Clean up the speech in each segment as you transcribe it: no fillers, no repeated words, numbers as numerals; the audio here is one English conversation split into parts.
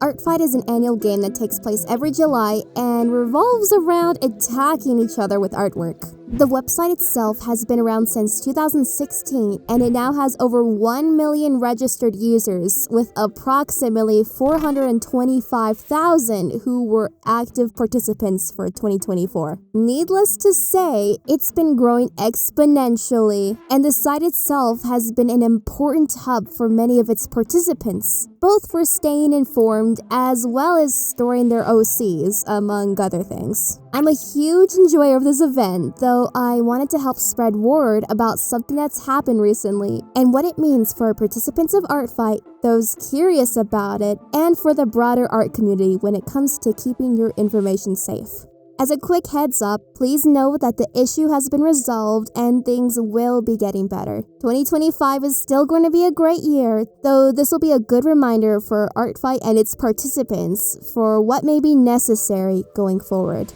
Artfight is an annual game that takes place every July and revolves around attacking each other with artwork. The website itself has been around since 2016 and it now has over 1 million registered users with approximately 425,000 who were active participants for 2024. Needless to say, it's been growing exponentially and the site itself has been an important hub for many of its participants, both for staying informed as well as storing their OCs, among other things. I'm a huge enjoyer of this event, though I wanted to help spread word about something that's happened recently and what it means for participants of Artfight, those curious about it, and for the broader art community when it comes to keeping your information safe. As a quick heads up, please know that the issue has been resolved and things will be getting better. 2025 is still going to be a great year, though this will be a good reminder for Artfight and its participants for what may be necessary going forward.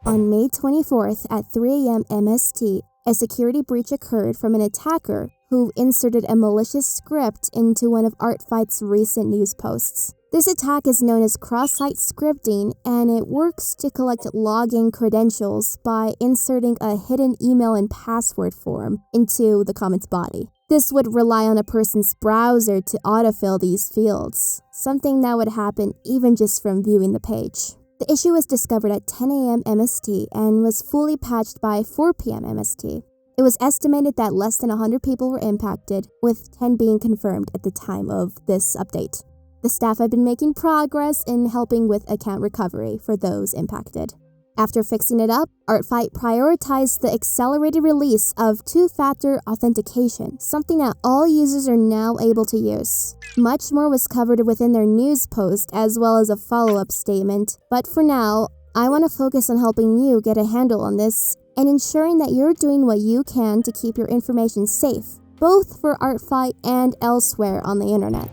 On May 24th at 3 a.m. MST, a security breach occurred from an attacker who inserted a malicious script into one of Artfight's recent news posts. This attack is known as cross-site scripting, and it works to collect login credentials by inserting a hidden email and password form into the comment's body. This would rely on a person's browser to autofill these fields, something that would happen even just from viewing the page. The issue was discovered at 10 a.m. MST and was fully patched by 4 p.m. MST. It was estimated that less than 100 people were impacted, with 10 being confirmed at the time of this update. The staff have been making progress in helping with account recovery for those impacted. After fixing it up, Artfight prioritized the accelerated release of two-factor authentication, something that all users are now able to use. Much more was covered within their news post as well as a follow-up statement, but for now, I want to focus on helping you get a handle on this and ensuring that you're doing what you can to keep your information safe, both for Artfight and elsewhere on the internet.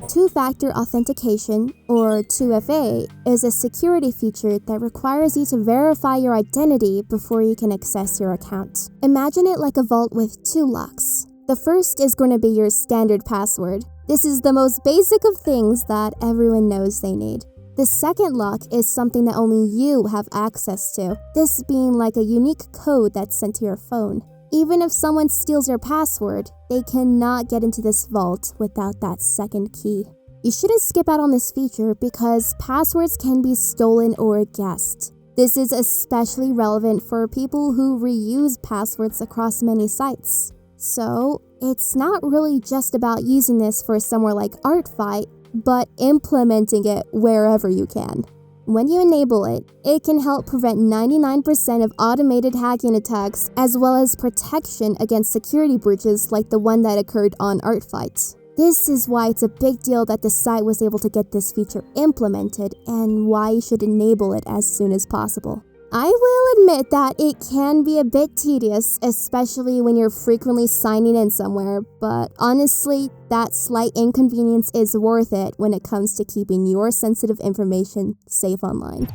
Two-factor authentication, or 2FA, is a security feature that requires you to verify your identity before you can access your account. Imagine it like a vault with two locks. The first is going to be your standard password. This is the most basic of things that everyone knows they need. The second lock is something that only you have access to, this being like a unique code that's sent to your phone. Even if someone steals your password, they cannot get into this vault without that second key. You shouldn't skip out on this feature because passwords can be stolen or guessed. This is especially relevant for people who reuse passwords across many sites. So, it's not really just about using this for somewhere like Artfight, but implementing it wherever you can. When you enable it, it can help prevent 99% of automated hacking attacks as well as protection against security breaches like the one that occurred on Artfight. This is why it's a big deal that the site was able to get this feature implemented and why you should enable it as soon as possible. I will admit that it can be a bit tedious, especially when you're frequently signing in somewhere, but honestly, that slight inconvenience is worth it when it comes to keeping your sensitive information safe online.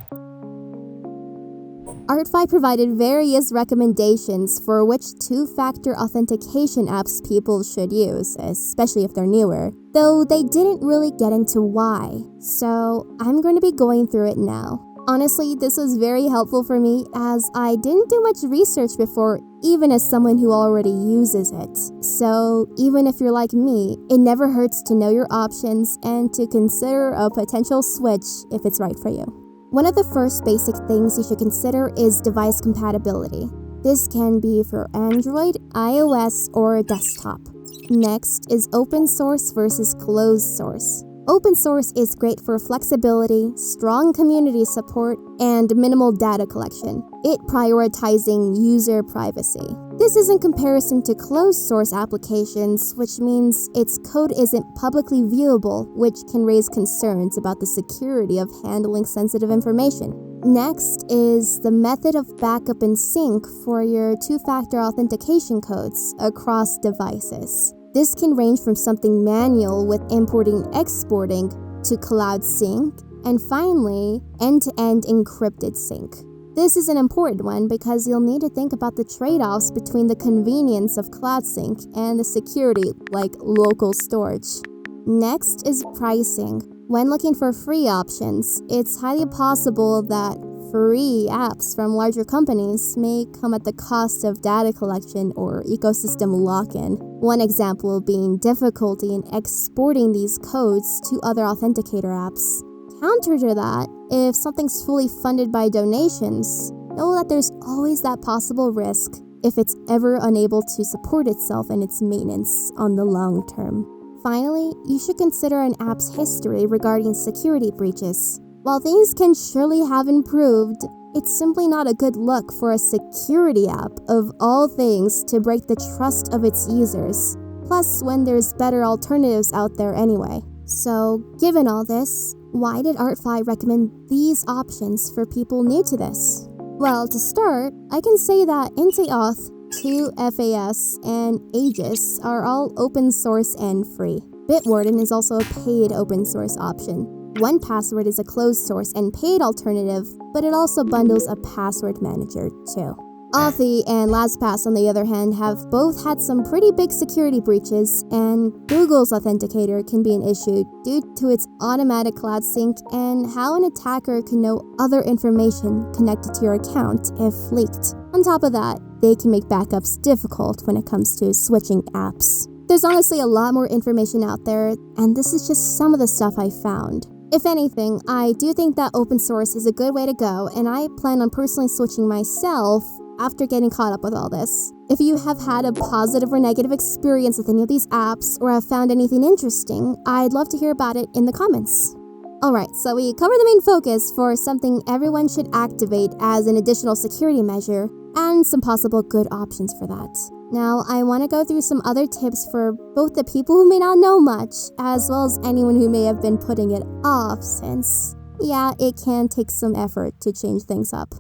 Artfight provided various recommendations for which two-factor authentication apps people should use, especially if they're newer, though they didn't really get into why, so I'm going to be going through it now. Honestly, this was very helpful for me as I didn't do much research before, even as someone who already uses it. So, even if you're like me, it never hurts to know your options and to consider a potential switch if it's right for you. One of the first basic things you should consider is device compatibility. This can be for Android, iOS, or desktop. Next is open source versus closed source. Open source is great for flexibility, strong community support, and minimal data collection, it prioritizing user privacy. This is in comparison to closed source applications, which means its code isn't publicly viewable, which can raise concerns about the security of handling sensitive information. Next is the method of backup and sync for your two-factor authentication codes across devices. This can range from something manual with importing and exporting to cloud sync, and finally, end-to-end encrypted sync. This is an important one because you'll need to think about the trade-offs between the convenience of CloudSync and the security, like local storage. Next is pricing. When looking for free options, it's highly possible that free apps from larger companies may come at the cost of data collection or ecosystem lock-in. One example being difficulty in exporting these codes to other authenticator apps. Counter to that, if something's fully funded by donations, know that there's always that possible risk if it's ever unable to support itself and its maintenance on the long term. Finally, you should consider an app's history regarding security breaches. While things can surely have improved, it's simply not a good look for a security app, of all things, to break the trust of its users. Plus, when there's better alternatives out there anyway. So, given all this, why did ArtFi recommend these options for people new to this? Well, to start, I can say that IntiAuth, 2FAS, and Aegis are all open source and free. Bitwarden is also a paid open source option. 1Password is a closed source and paid alternative, but it also bundles a password manager too. Authy and LastPass, on the other hand, have both had some pretty big security breaches, and Google's Authenticator can be an issue due to its automatic cloud sync and how an attacker can know other information connected to your account if leaked. On top of that, they can make backups difficult when it comes to switching apps. There's honestly a lot more information out there, and this is just some of the stuff I found. If anything, I do think that open source is a good way to go, and I plan on personally switching myself after getting caught up with all this. If you have had a positive or negative experience with any of these apps or have found anything interesting, I'd love to hear about it in the comments. Alright, so we covered the main focus for something everyone should activate as an additional security measure, and some possible good options for that. Now, I want to go through some other tips for both the people who may not know much, as well as anyone who may have been putting it off since, yeah, it can take some effort to change things up.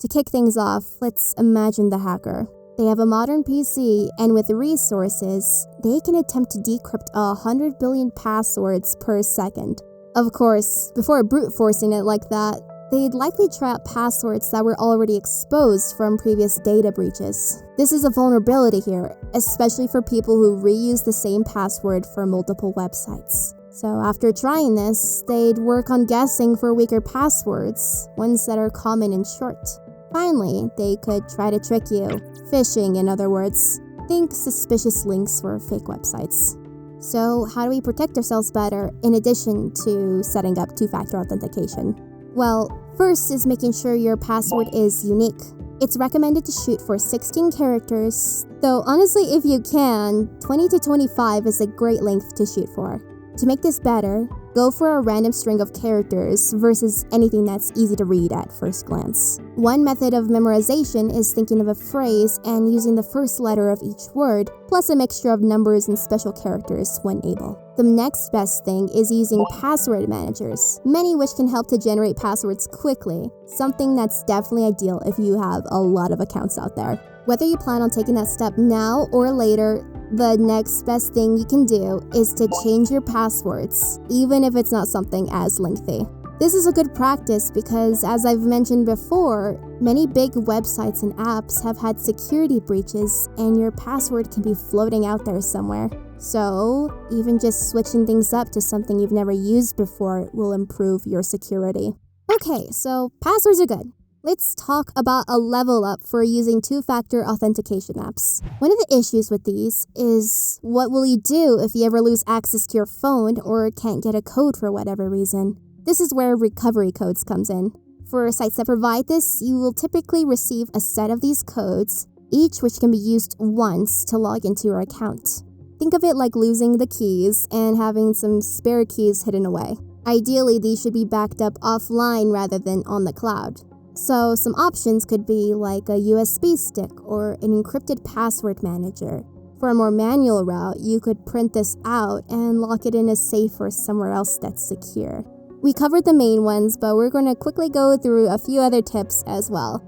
To kick things off, let's imagine the hacker. They have a modern PC, and with resources, they can attempt to decrypt 100 billion passwords per second. Of course, before brute forcing it like that, they'd likely try out passwords that were already exposed from previous data breaches. This is a vulnerability here, especially for people who reuse the same password for multiple websites. So after trying this, they'd work on guessing for weaker passwords, ones that are common and short. Finally, they could try to trick you. Phishing, in other words. Think suspicious links for fake websites. So how do we protect ourselves better in addition to setting up two-factor authentication? Well, first is making sure your password is unique. It's recommended to shoot for 16 characters, though honestly if you can, 20 to 25 is a great length to shoot for. To make this better, go for a random string of characters versus anything that's easy to read at first glance. One method of memorization is thinking of a phrase and using the first letter of each word, plus a mixture of numbers and special characters when able. The next best thing is using password managers, many which can help to generate passwords quickly, something that's definitely ideal if you have a lot of accounts out there. Whether you plan on taking that step now or later, the next best thing you can do is to change your passwords, even if it's not something as lengthy. This is a good practice because, as I've mentioned before, many big websites and apps have had security breaches and your password can be floating out there somewhere. So, even just switching things up to something you've never used before will improve your security. Okay, so passwords are good. Let's talk about a level up for using two-factor authentication apps. One of the issues with these is what will you do if you ever lose access to your phone or can't get a code for whatever reason? This is where recovery codes comes in. For sites that provide this, you will typically receive a set of these codes, each which can be used once to log into your account. Think of it like losing the keys and having some spare keys hidden away. Ideally, these should be backed up offline rather than on the cloud. So some options could be like a USB stick or an encrypted password manager. For a more manual route, you could print this out and lock it in a safe or somewhere else that's secure. We covered the main ones, but we're going to quickly go through a few other tips as well.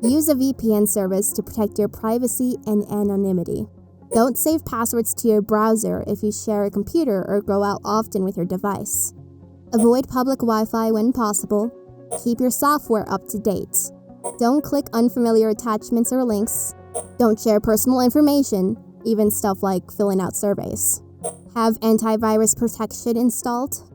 Use a VPN service to protect your privacy and anonymity. Don't save passwords to your browser if you share a computer or go out often with your device. Avoid public Wi-Fi when possible. Keep your software up to date. Don't click unfamiliar attachments or links. Don't share personal information, even stuff like filling out surveys. Have antivirus protection installed.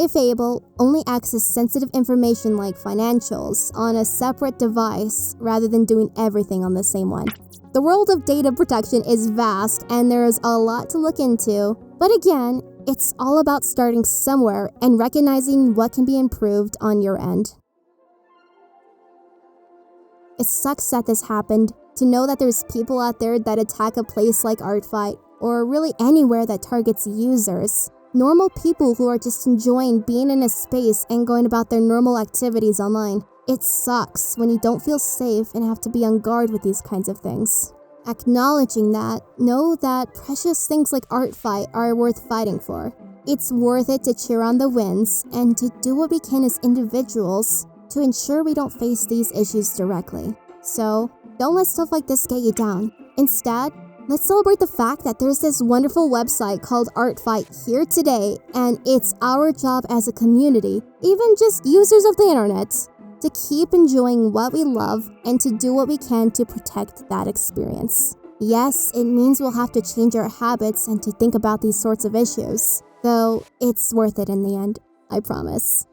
If able, only access sensitive information like financials on a separate device rather than doing everything on the same one. The world of data protection is vast and there is a lot to look into, but again, it's all about starting somewhere and recognizing what can be improved on your end. It sucks that this happened, to know that there's people out there that attack a place like Artfight, or really anywhere that targets users. Normal people who are just enjoying being in a space and going about their normal activities online. It sucks when you don't feel safe and have to be on guard with these kinds of things. Acknowledging that, know that precious things like Artfight are worth fighting for. It's worth it to cheer on the wins and to do what we can as individuals to ensure we don't face these issues directly. So, don't let stuff like this get you down. Instead, let's celebrate the fact that there's this wonderful website called Artfight here today, and it's our job as a community, even just users of the internet, to keep enjoying what we love and to do what we can to protect that experience. Yes, it means we'll have to change our habits and to think about these sorts of issues, though it's worth it in the end, I promise.